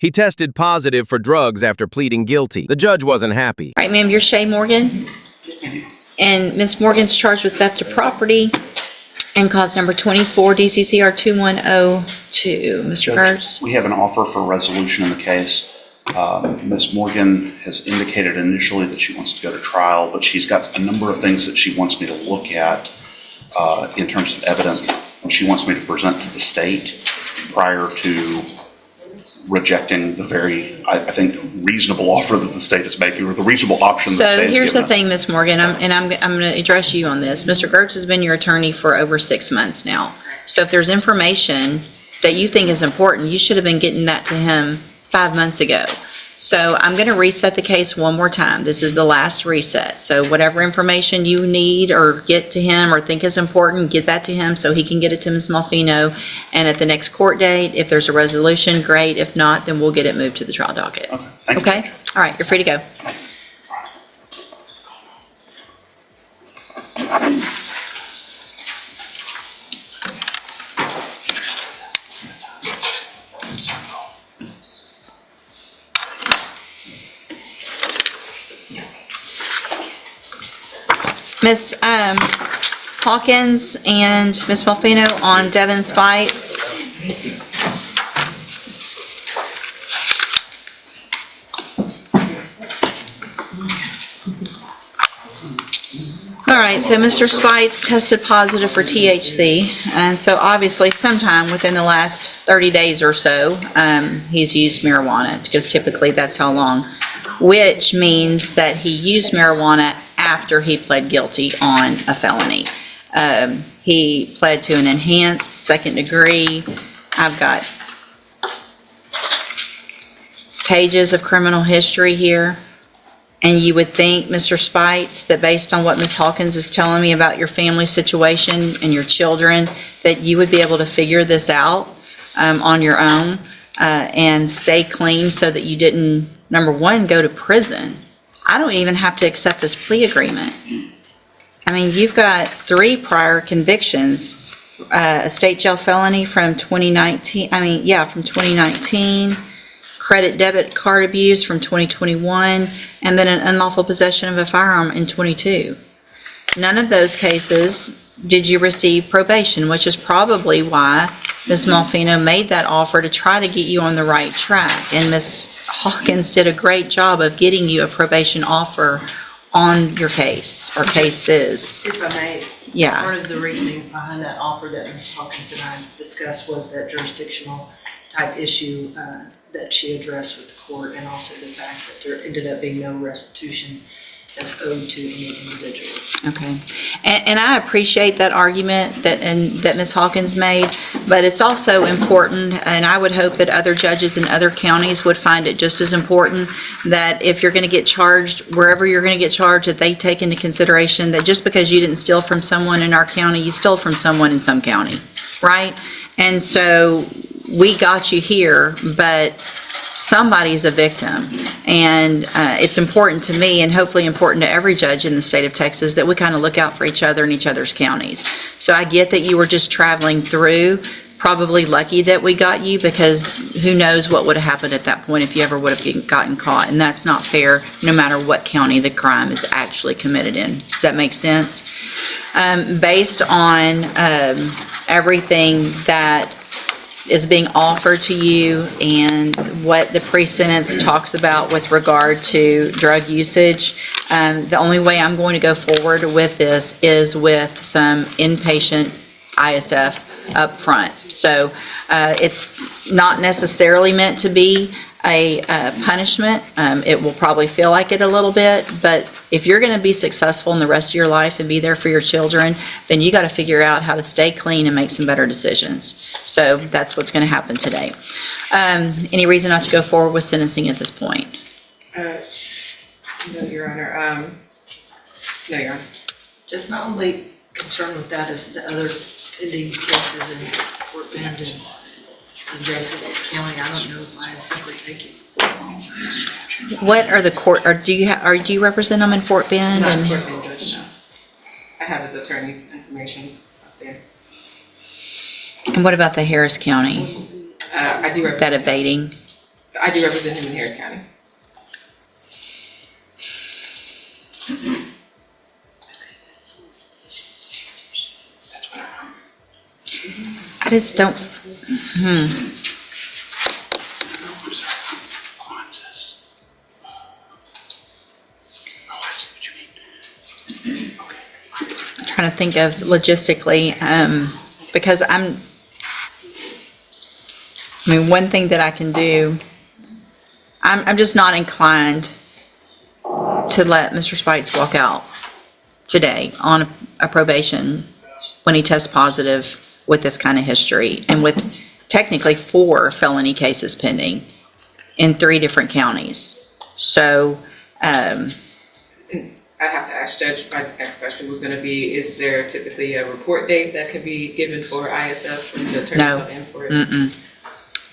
He tested positive for drugs after pleading guilty. The judge wasn't happy. All right, ma'am, you're Shay Morgan? Yes, ma'am. And Ms. Morgan's charged with theft of property and cause number 24 DCCR 2102. Mr. Kurtz? We have an offer for resolution in the case. Ms. Morgan has indicated initially that she wants to go to trial, but she's got a number of things that she wants me to look at in terms of evidence. She wants me to present to the state prior to rejecting the very, I think, reasonable offer that the state is making, or the reasonable option that the state So is here's the giving us. thing, Ms. Morgan, I'm going to address you on this. Mr. Gertz has been your attorney for over 6 months now. So if there's information that you think is important, you should have been getting that to him 5 months ago. So I'm going to reset the case one more time. This is the last reset. So whatever information you need or get to him or think is important, get that to him so he can get it to Ms. Malfino. And at the next court date, if there's a resolution, great. If not, then we'll get it moved to the trial docket. Okay, thank you, Okay? Judge. All right, you're free to go. Ms. Hawkins and Ms. Malfino on Devon Spites. All right, so Mr. Spites tested positive for THC, and so obviously sometime within the last 30 days or so, he's used marijuana, because typically that's how long, which means that he used marijuana after he pled guilty on a felony. He pled to an enhanced second degree. I've got pages of criminal history here. And you would think, Mr. Spites, that based on what Ms. Hawkins is telling me about your family situation and your children, that you would be able to figure this out on your own and stay clean so that you didn't, number one, go to prison. I don't even have to accept this plea agreement. I mean, you've got 3 prior convictions, a state jail felony from 2019, from 2019, credit debit card abuse from 2021, and then an unlawful possession of a firearm in 22. None of those cases did you receive probation, which is probably why Ms. Malfino made that offer to try to get you on the right track. And Ms. Hawkins did a great job of getting you a probation offer on your case, or cases. If I may, Yeah. part of the reasoning behind that offer that Ms. Hawkins and I discussed was that jurisdictional type issue that she addressed with the court, and also the fact that there ended up being no restitution that's owed to any individual. Okay, and I appreciate that argument that Ms. Hawkins made, but it's also important, and I would hope that other judges in other counties would find it just as important, that if you're going to get charged, wherever you're going to get charged, that they take into consideration that just because you didn't steal from someone in our county, you stole from someone in some county, right? And so we got you here, but somebody's a victim. And it's important to me, and hopefully important to every judge in the state of Texas, that we kind of look out for each other in each other's counties. So I get that you were just traveling through, probably lucky that we got you, because who knows what would have happened at that point if you ever would have gotten caught. And that's not fair, no matter what county the crime is actually committed in. Does that make sense? Based on everything that is being offered to you and what the pre-sentence talks about with regard to drug usage, the only way I'm going to go forward with this is with some inpatient ISF up front. So it's not necessarily meant to be a punishment. It will probably feel like it a little bit, but if you're going to be successful in the rest of your life and be there for your children, then you got to figure out how to stay clean and make some better decisions. So that's what's going to happen today. Any reason not to go forward with sentencing at this point? No, Your Honor. No, Your Honor. Just my only concern with that is the other pending cases in Fort Bend and adjacent county. I don't know if I simply take it. What are the court, or do you represent them in Fort Bend? Not And Fort Bend, Judge, no. I have his attorney's information up there. what about the Harris County, I do represent that evading? I do represent him in Harris County. I just don't, I'm sorry. Mine says. Oh, I see what you mean. Okay. I'm trying to think of logistically, because one thing that I can do, I'm just not inclined to let Mr. Spites walk out today on a probation when he tests positive with this kind of history and with technically 4 felony cases pending in 3 different counties. So, I have to ask Judge, my next question was gonna be, is there typically a report date that could be given for ISF from the attorney's No. office for it?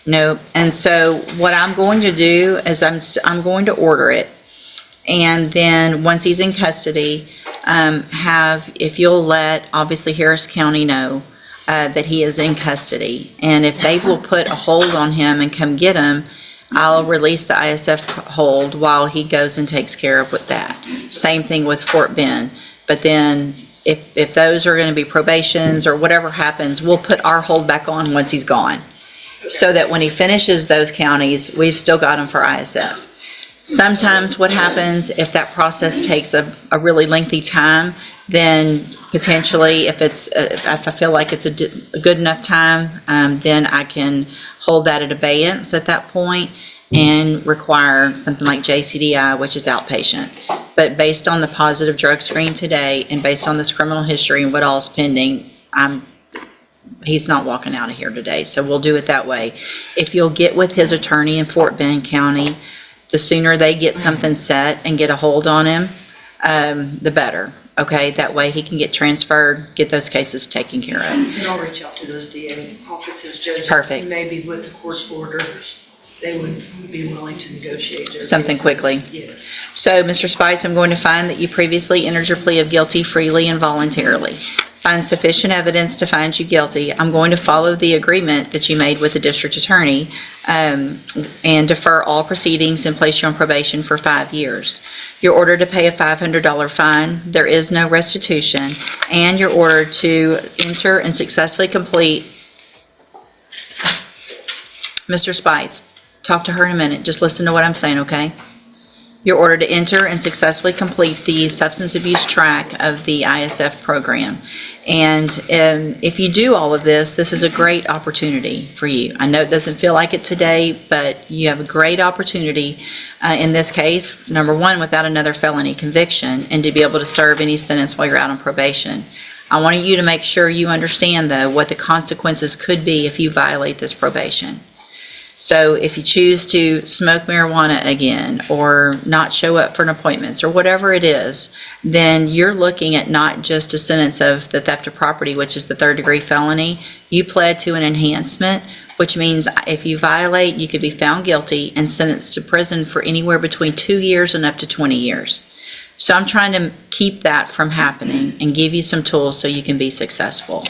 no. And so what I'm going to do is I'm going to order it. And then once he's in custody, if you'll let obviously Harris County know that he is in custody. And if they will put a hold on him and come get him, I'll release the ISF hold while he goes and takes care of with that. Same thing with Fort Bend. But then if those are going to be probations or whatever happens, we'll put our hold back on once he's gone. So that when he finishes those counties, we've still got him for ISF. Sometimes what happens if that process takes a really lengthy time, then potentially if I feel like it's a good enough time, then I can hold that at abeyance at that point and require something like JCDI, which is outpatient. But based on the positive drug screen today and based on this criminal history and what all's pending, he's not walking out of here today. So we'll do it that way. If you'll get with his attorney in Fort Bend County, the sooner they get something set and get a hold on him, the better. Okay, that way he can get transferred, get those cases taken care of. And I'll reach out to those DA offices, Judge. Perfect. Maybe with the court's order, they would be willing to negotiate their Something cases. quickly. Yes. So, Mr. Spites, I'm going to find that you previously entered your plea of guilty freely and voluntarily. Find sufficient evidence to find you guilty. I'm going to follow the agreement that you made with the district attorney and defer all proceedings and place you on probation for 5 years. You're ordered to pay a $500 fine. There is no restitution. And you're ordered to enter and successfully complete. Mr. Spites, talk to her in a minute. Just listen to what I'm saying, okay? You're ordered to enter and successfully complete the substance abuse track of the ISF program. And if you do all of this, this is a great opportunity for you. I know it doesn't feel like it today, but you have a great opportunity in this case, number one, without another felony conviction, and to be able to serve any sentence while you're out on probation. I want you to make sure you understand, though, what the consequences could be if you violate this probation. So if you choose to smoke marijuana again or not show up for appointments or whatever it is, then you're looking at not just a sentence of the theft of property, which is the 3rd-degree felony. You pled to an enhancement, which means if you violate, you could be found guilty and sentenced to prison for anywhere between 2 years and up to 20 years. So I'm trying to keep that from happening and give you some tools so you can be successful.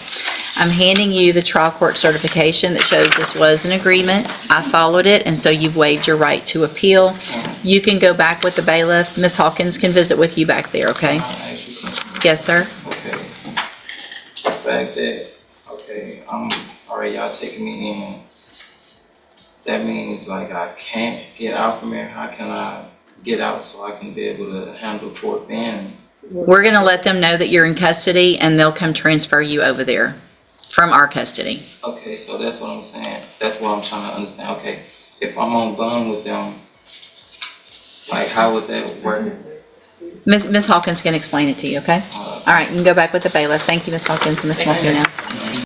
I'm handing you the trial court certification that shows this was an agreement. I followed it, and so you've waived your right to appeal. You can go back with the bailiff. Ms. Hawkins can visit with you back there, okay? Yes, sir? Okay. The fact that, all right, y'all taking me in, that means like I can't get out from here. How can I get out so I can be able to handle Fort Bend? We're going to let them know that you're in custody, and they'll come transfer you over there from our custody. Okay, so that's what I'm saying. That's what I'm trying to understand. Okay, if I'm on bond with them, like how would that work? Ms. Hawkins can explain it to you, okay? All right, you can go back with the bailiff. Thank you, Ms. Hawkins and Ms. Morgan now.